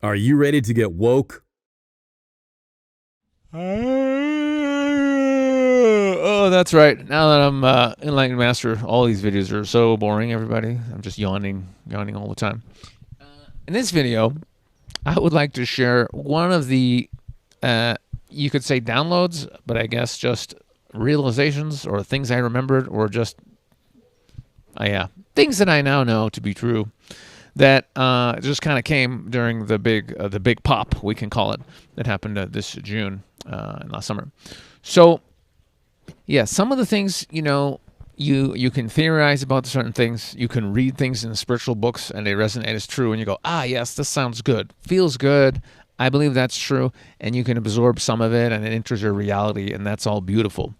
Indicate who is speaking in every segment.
Speaker 1: Are you ready to get woke?
Speaker 2: Oh, that's right. Now that I'm Enlightenment Master, all these videos are so boring, everybody. I'm just yawning all the time. In this video, I would like to share one of the, you could say downloads, but I guess just realizations or things I remembered or just, things that I now know to be true that just kind of came during the big pop, we can call it, that happened this June last summer. So, yeah, some of the things, you can theorize about certain things. You can read things in spiritual books and they resonate as true, and you go, yes, this sounds good, feels good. I believe that's true, and you can absorb some of it, and it enters your reality, and that's all beautiful.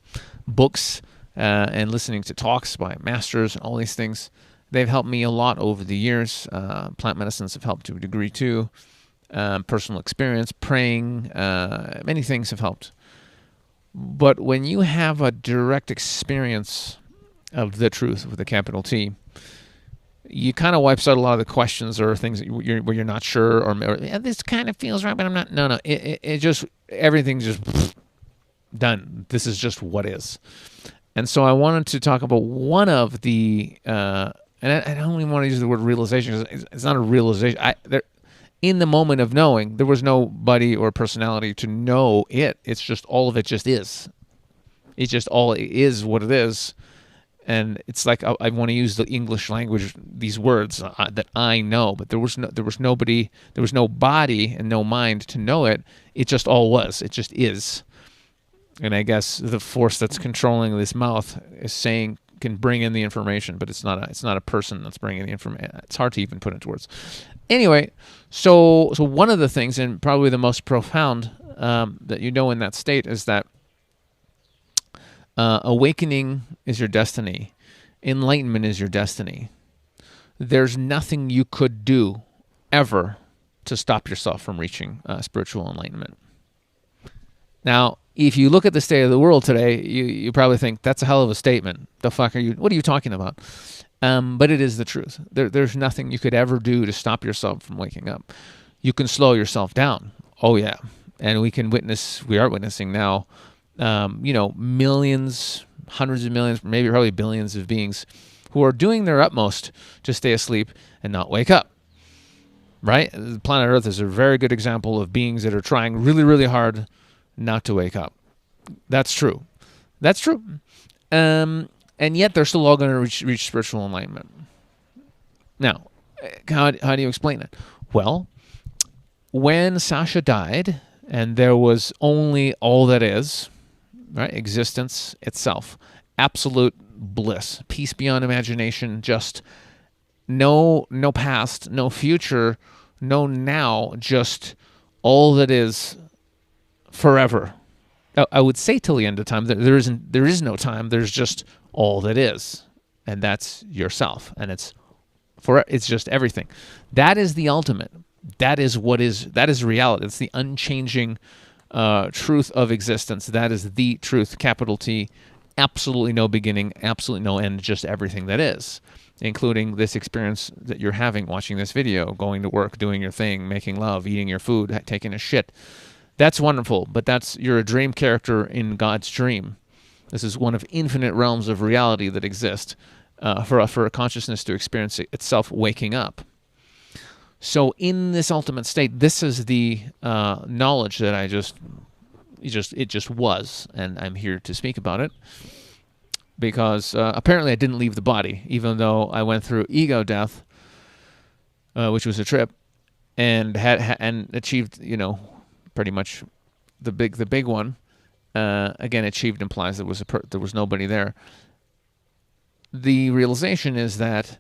Speaker 2: Books and listening to talks by masters, all these things, they've helped me a lot over the years. Plant medicines have helped to a degree too. Personal experience, praying, many things have helped. But when you have a direct experience of the truth with a capital T, you kind of wipes out a lot of the questions or things that where you're not sure, or this kind of feels right, but I'm not. No. It just, everything's just done. This is just what is. And so I wanted to talk about one of the, and I don't even want to use the word realization, because it's not a realization. In the moment of knowing, there was nobody or personality to know it. It's just all of it just is. It's just all it is what it is. And it's like I want to use the English language, these words that I know, but there was nobody, there was no body and no mind to know it. It just all was. It just is. And I guess the force that's controlling this mouth is saying, can bring in the information, but it's not a person that's bringing the information. It's hard to even put into words. Anyway, so one of the things, and probably the most profound that you know in that state, is that awakening is your destiny. Enlightenment is your destiny. There's nothing you could do ever to stop yourself from reaching spiritual enlightenment. Now, if you look at the state of the world today, you probably think that's a hell of a statement. What are you talking about? But it is the truth. There's nothing you could ever do to stop yourself from waking up. You can slow yourself down. Oh yeah. And we are witnessing now, millions, hundreds of millions, maybe probably billions of beings who are doing their utmost to stay asleep and not wake up. Right? The planet Earth is a very good example of beings that are trying really, really hard not to wake up. That's true. And yet they're still all going to reach spiritual enlightenment. Now, how do you explain it? Well, when Sasha died and there was only all that is, right? Existence itself, absolute bliss, peace beyond imagination, just no past, no future, no now, just all that is forever. I would say till the end of time. There is no time. There's just all that is, and that's yourself, and it's just everything. That is the ultimate. That is reality. It's the unchanging truth of existence. That is the truth, capital T. Absolutely no beginning, absolutely no end, just everything that is, including this experience that you're having watching this video, going to work, doing your thing, making love, eating your food, taking a shit. That's wonderful, but you're a dream character in God's dream. This is one of infinite realms of reality that exist for a consciousness to experience itself waking up. So in this ultimate state, this is the knowledge that it just was, and I'm here to speak about it because apparently I didn't leave the body, even though I went through ego death, which was a trip, and and achieved, pretty much the big one. Again, achieved implies there was nobody there. The realization is that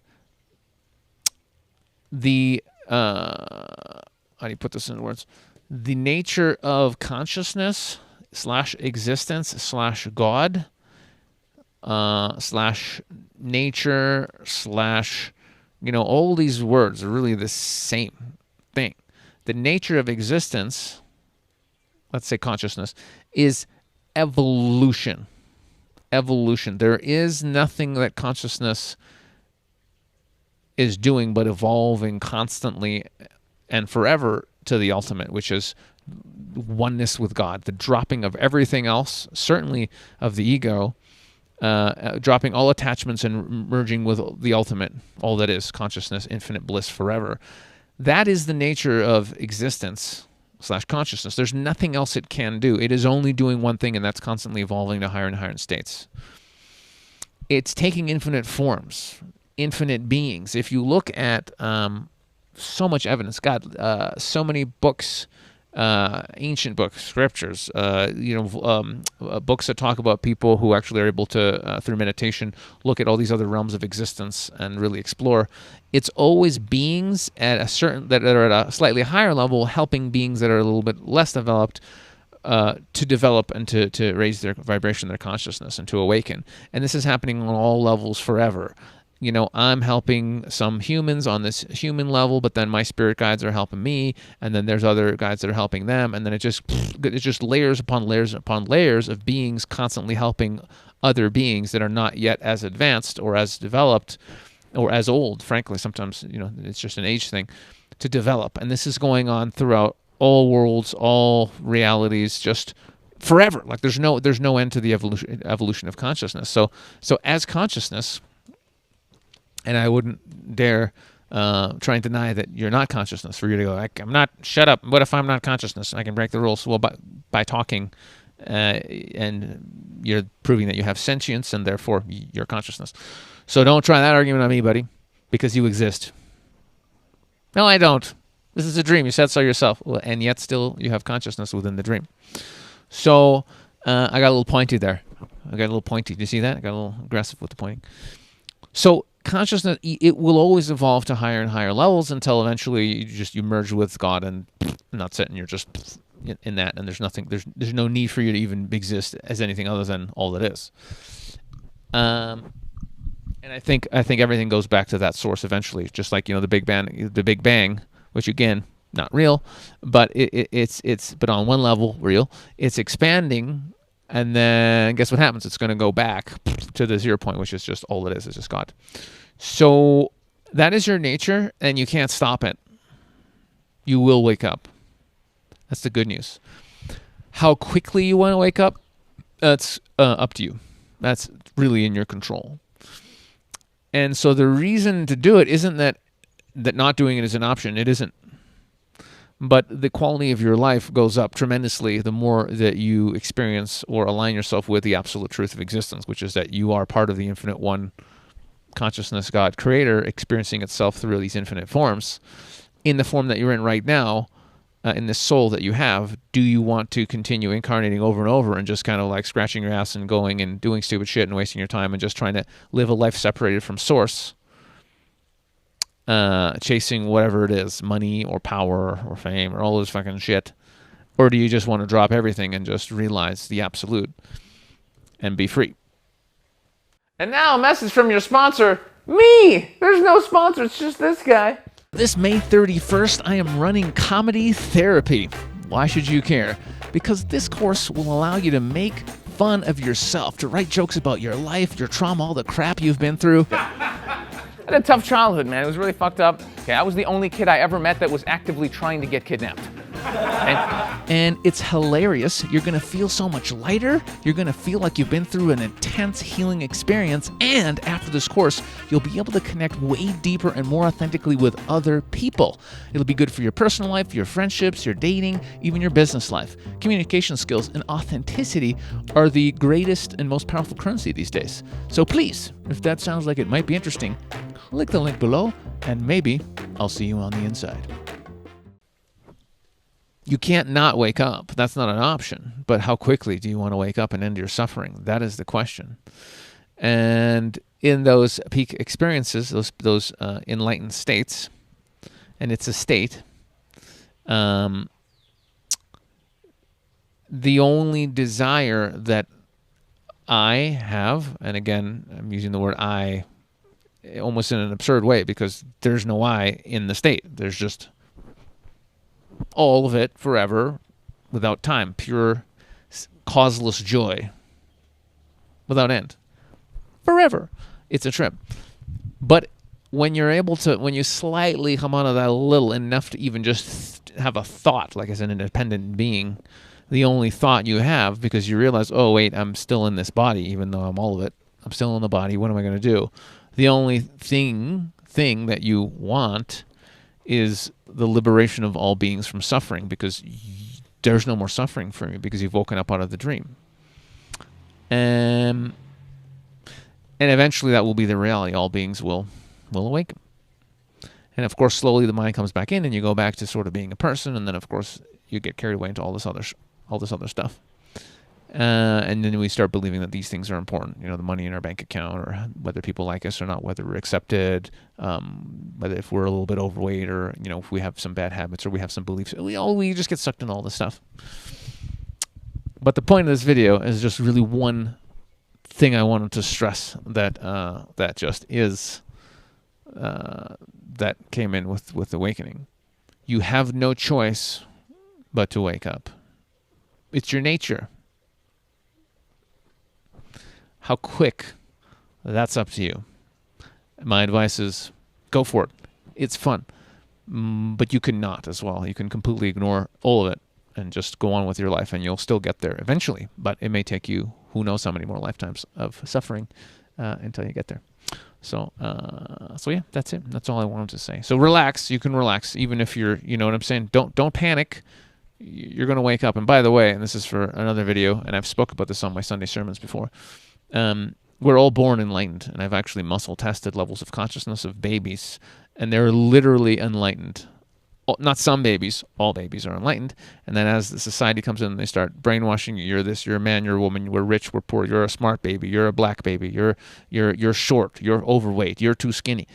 Speaker 2: how do you put this in words? The nature of consciousness / existence / God / nature / all these words are really the same thing. The nature of existence, let's say consciousness, is evolution. There is nothing that consciousness is doing but evolving constantly and forever to the ultimate, which is oneness with God, the dropping of everything else, certainly of the ego, dropping all attachments and merging with the ultimate, all that is consciousness, infinite bliss forever. That is the nature of existence / consciousness. There's nothing else it can do. It is only doing one thing, and that's constantly evolving to higher and higher states. It's taking infinite forms, infinite beings. If you look at so much evidence, God, so many books, ancient books, scriptures, books that talk about people who actually are able to, through meditation, look at all these other realms of existence and really explore. It's always beings at a certain that are at a slightly higher level, helping beings that are a little bit less developed to develop and to raise their vibration, their consciousness, and to awaken. And this is happening on all levels forever. I'm helping some humans on this human level, but then my spirit guides are helping me, and then there's other guides that are helping them, and then it's just layers upon layers upon layers of beings constantly helping other beings that are not yet as advanced or as developed or as old. Frankly, sometimes it's just an age thing to develop, and this is going on throughout all worlds, all realities, just forever. Like there's no end to the evolution of consciousness. So as consciousness. And I wouldn't dare try and deny that you're not consciousness. For you to go, I'm not, shut up. What if I'm not consciousness? I can break the rules. Well, by talking, and you're proving that you have sentience, and therefore you're consciousness. So don't try that argument on me, buddy, because you exist. No, I don't. This is a dream. You said so yourself. Well, and yet still you have consciousness within the dream. So I got a little pointy there. Do you see that? I got a little aggressive with the pointing. So consciousness, it will always evolve to higher and higher levels until eventually you merge with God, and that's it, and you're just in that, and there's no need for you to even exist as anything other than all that is. And I think everything goes back to that source eventually, just like the Big Bang, which again not real, but it's but on one level real. It's expanding. And then guess what happens? It's going to go back to the 0 point, which is just all it is. It's just God. So that is your nature, and you can't stop it. You will wake up. That's the good news. How quickly you want to wake up, that's up to you. That's really in your control. And so the reason to do it isn't that not doing it is an option. It isn't. But the quality of your life goes up tremendously the more that you experience or align yourself with the absolute truth of existence, which is that you are part of the infinite one consciousness, God, creator, experiencing itself through these infinite forms. In the form that you're in right now, in this soul that you have, do you want to continue incarnating over and over and just kind of like scratching your ass and going and doing stupid shit and wasting your time and just trying to live a life separated from source? Chasing whatever it is, money or power or fame or all this fucking shit? Or do you just want to drop everything and just realize the absolute and be free? And now a message from your sponsor, me! There's no sponsor, it's just this guy. This May 31st, I am running Comedy Therapy. Why should you care? Because this course will allow you to make fun of yourself, to write jokes about your life, your trauma, all the crap you've been through.
Speaker 3: I had a tough childhood, man. It was really fucked up. Okay, I was the only kid I ever met that was actively trying to get kidnapped.
Speaker 2: And it's hilarious. You're going to feel so much lighter. You're going to feel like you've been through an intense healing experience. And after this course, you'll be able to connect way deeper and more authentically with other people. It'll be good for your personal life, your friendships, your dating, even your business life. Communication skills and authenticity are the greatest and most powerful currency these days. So please, if that sounds like it might be interesting, click the link below and maybe I'll see you on the inside. You can't not wake up. That's not an option. But how quickly do you want to wake up and end your suffering? That is the question. And in those peak experiences, those enlightened states, and it's a state, the only desire that I have, and again, I'm using the word I almost in an absurd way because there's no I in the state. There's just all of it forever without time, pure causeless joy without end, forever. It's a trip. But when you're able to, when you slightly come out of that a little enough to even just have a thought, like as an independent being, the only thought you have, because you realize, oh wait, I'm still in this body, even though I'm all of it. I'm still in the body. What am I going to do? The only thing that you want is the liberation of all beings from suffering, because there's no more suffering for you because you've woken up out of the dream. And eventually that will be the reality. All beings will awaken. And of course, slowly the mind comes back in, and you go back to sort of being a person, and then of course you get carried away into all this other stuff. And then we start believing that these things are important. The money in our bank account, or whether people like us or not, whether we're accepted, whether if we're a little bit overweight, or if we have some bad habits, or we have some beliefs. We just get sucked into all this stuff. But the point of this video is just really one thing I wanted to stress, that that came in with awakening. You have no choice but to wake up. It's your nature. How quick, that's up to you. My advice is go for it. It's fun. But you can not as well. You can completely ignore all of it and just go on with your life, and you'll still get there eventually. But it may take you who knows how many more lifetimes of suffering until you get there. So yeah, that's it. That's all I wanted to say. So relax. You can relax, even if you're, you know what I'm saying? Don't panic. You're going to wake up. And by the way, and this is for another video, and I've spoke about this on my Sunday sermons before, we're all born enlightened, and I've actually muscle tested levels of consciousness of babies, and they're literally enlightened. Not some babies, all babies are enlightened. And then as the society comes in, they start brainwashing you. You're this, you're a man, you're a woman, we're rich, we're poor, you're a smart baby, you're a black baby, you're short, you're overweight, you're too skinny.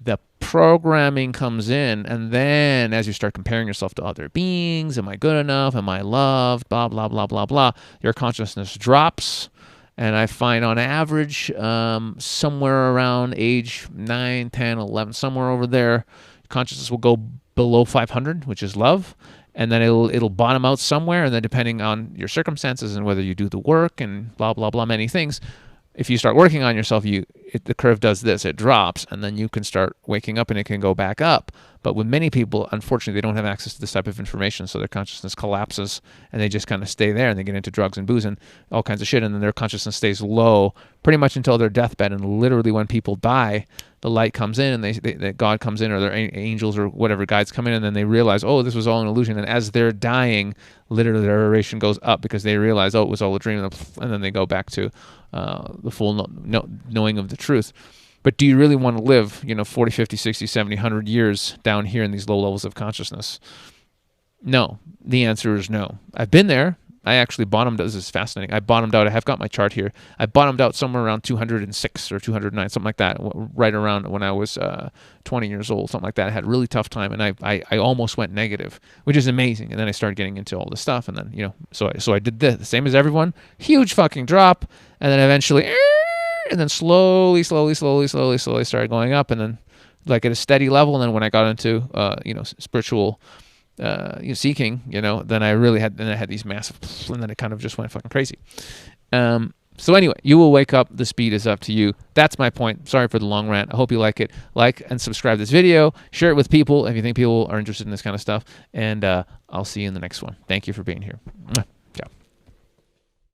Speaker 2: The programming comes in, and then as you start comparing yourself to other beings, am I good enough? Am I loved? Blah, blah, blah, blah, blah. Your consciousness drops. And I find on average, somewhere around age 9, 10, 11, somewhere over there, consciousness will go below 500, which is love, and then it'll bottom out somewhere, and then depending on your circumstances and whether you do the work and blah, blah, blah, many things, if you start working on yourself, the curve does this, it drops, and then you can start waking up and it can go back up. But with many people, unfortunately, they don't have access to this type of information, so their consciousness collapses, and they just kind of stay there, and they get into drugs and booze and all kinds of shit, and then their consciousness stays low pretty much until their deathbed. And literally when people die, the light comes in, and God comes in, or their angels or whatever guides come in, and then they realize, oh, this was all an illusion. And as they're dying, literally their vibration goes up because they realize, oh, it was all a dream, and then they go back to the full knowing of the truth. But do you really want to live, 40, 50, 60, 70, 100 years down here in these low levels of consciousness? No. The answer is no. I've been there. I actually bottomed out. This is fascinating. I bottomed out. I have got my chart here. I bottomed out somewhere around 206 or 209, something like that, right around when I was 20 years old, something like that. I had a really tough time, and I almost went negative, which is amazing. And then I started getting into all this stuff, and then, so I did the same as everyone. Huge fucking drop, and then eventually, and then slowly started going up, and then like at a steady level. And then when I got into, spiritual seeking, then I had these massive, and then it kind of just went fucking crazy. So anyway, you will wake up. The speed is up to you. That's my point. Sorry for the long rant. I hope you like it. Like and subscribe to this video. Share it with people if you think people are interested in this kind of stuff. And I'll see you in the next one. Thank you for being here.